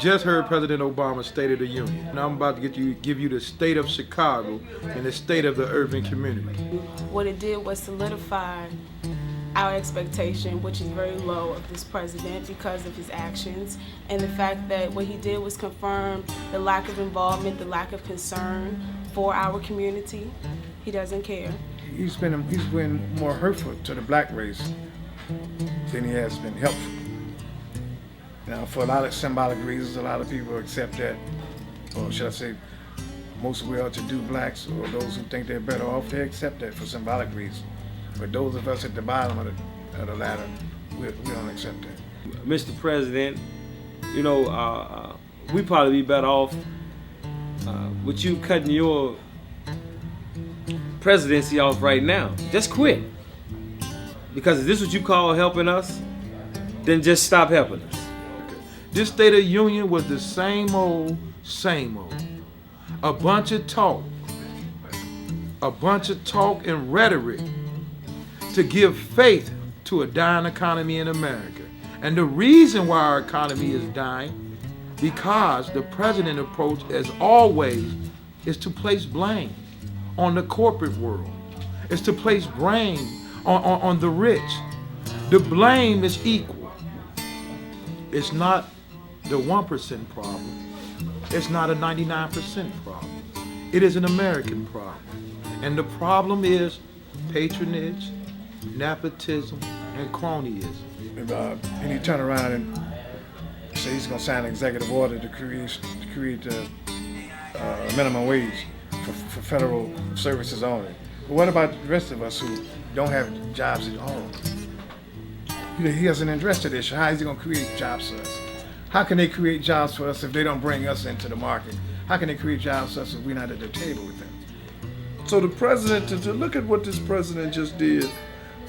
just heard President Obama's State of the Union. Now I'm about to give you the state of Chicago and the state of the urban community. What it did was solidify our expectation, which is very low, of this president because of his actions, and the fact that what he did was confirm the lack of involvement, the lack of concern for our community. He doesn't care. He's been more hurtful to the black race than he has been helpful. Now, for a lot of symbolic reasons, a lot of people accept that, or should I say, most well-to-do blacks or those who think they're better off, they accept that for symbolic reasons. But those of us at the bottom of the ladder, we don't accept that. Mr. President, we probably be better off with you cutting your presidency off right now. Just quit. Because if this is what you call helping us, then just stop helping us. This State of the Union was the same old, same old. A bunch of talk and rhetoric to give faith to a dying economy in America. And the reason why our economy is dying, because the president approach, as always, is to place blame on the corporate world. It's to place blame on the rich. The blame is equal. It's not the 1% problem. It's not a 99% problem. It is an American problem. And the problem is patronage, nepotism, and cronyism. And he turn around and say he's going to sign an executive order to create a minimum wage for federal services only. But what about the rest of us who don't have jobs at all? He hasn't addressed that issue. How is he going to create jobs for us? How can they create jobs for us if they don't bring us into the market? How can they create jobs for us if we're not at the table with them? So the president, to look at what this president just did,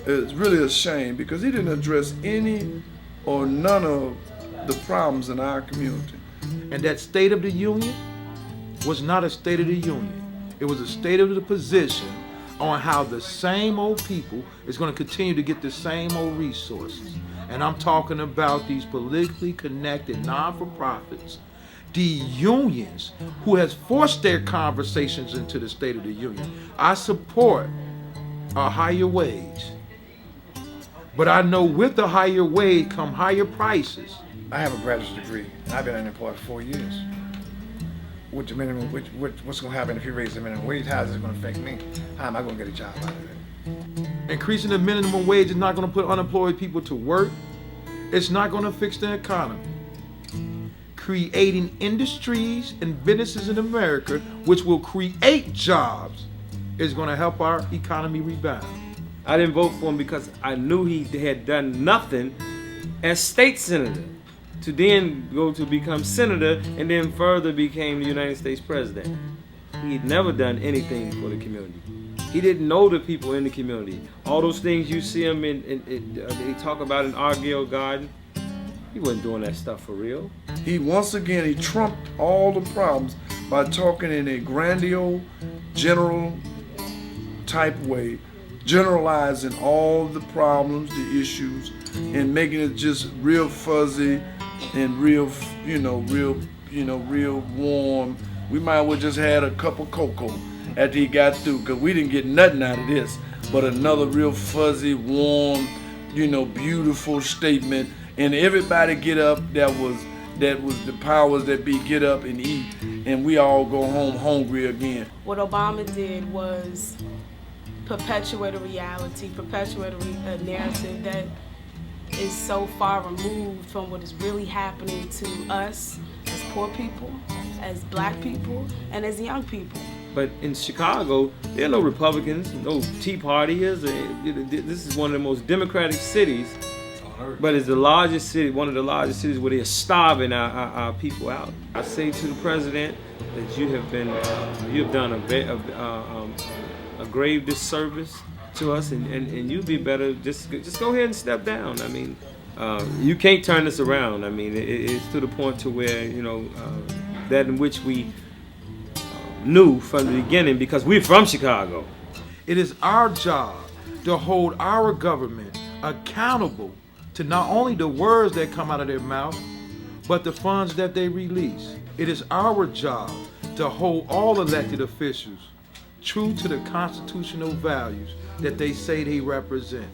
is really a shame because he didn't address any or none of the problems in our community. And that State of the Union was not a State of the Union. It was a state of the position on how the same old people is going to continue to get the same old resources. And I'm talking about these politically connected non-for-profits, the unions who has forced their conversations into the State of the Union. I support a higher wage, but I know with the higher wage come higher prices. I have a graduate degree, and I've been unemployed for 4 years. What's going to happen if you raise the minimum wage? How is it going to affect me? How am I going to get a job out of it? Increasing the minimum wage is not going to put unemployed people to work. It's not going to fix the economy. Creating industries and businesses in America which will create jobs is going to help our economy rebound. I didn't vote for him because I knew he had done nothing as state senator to then go to become senator and then further became the United States president. He had never done anything for the community. He didn't know the people in the community. All those things you see him they talk about in Argyle Garden, he wasn't doing that stuff for real. He trumped all the problems by talking in a grandiose, general type way, generalizing all the problems, the issues, and making it just real fuzzy and real warm. We might have just had a cup of cocoa after he got through, because we didn't get nothing out of this but another real fuzzy, warm, beautiful statement. And everybody get up that was the powers that be get up and eat, and we all go home hungry again. What Obama did was perpetuate a reality, perpetuate a narrative that is so far removed from what is really happening to us as poor people, as black people, and as young people. But in Chicago, there are no Republicans, no Tea Partiers. This is one of the most democratic cities, but it's the largest city, one of the largest cities where they're starving our people out. I say to the president that you have done a grave disservice to us, and you'd be better just go ahead and step down. I mean, you can't turn this around. I mean, it's to the point to where that in which we knew from the beginning, because we're from Chicago. It is our job to hold our government accountable to not only the words that come out of their mouth, but the funds that they release. It is our job to hold all elected officials true to the constitutional values that they say they represent.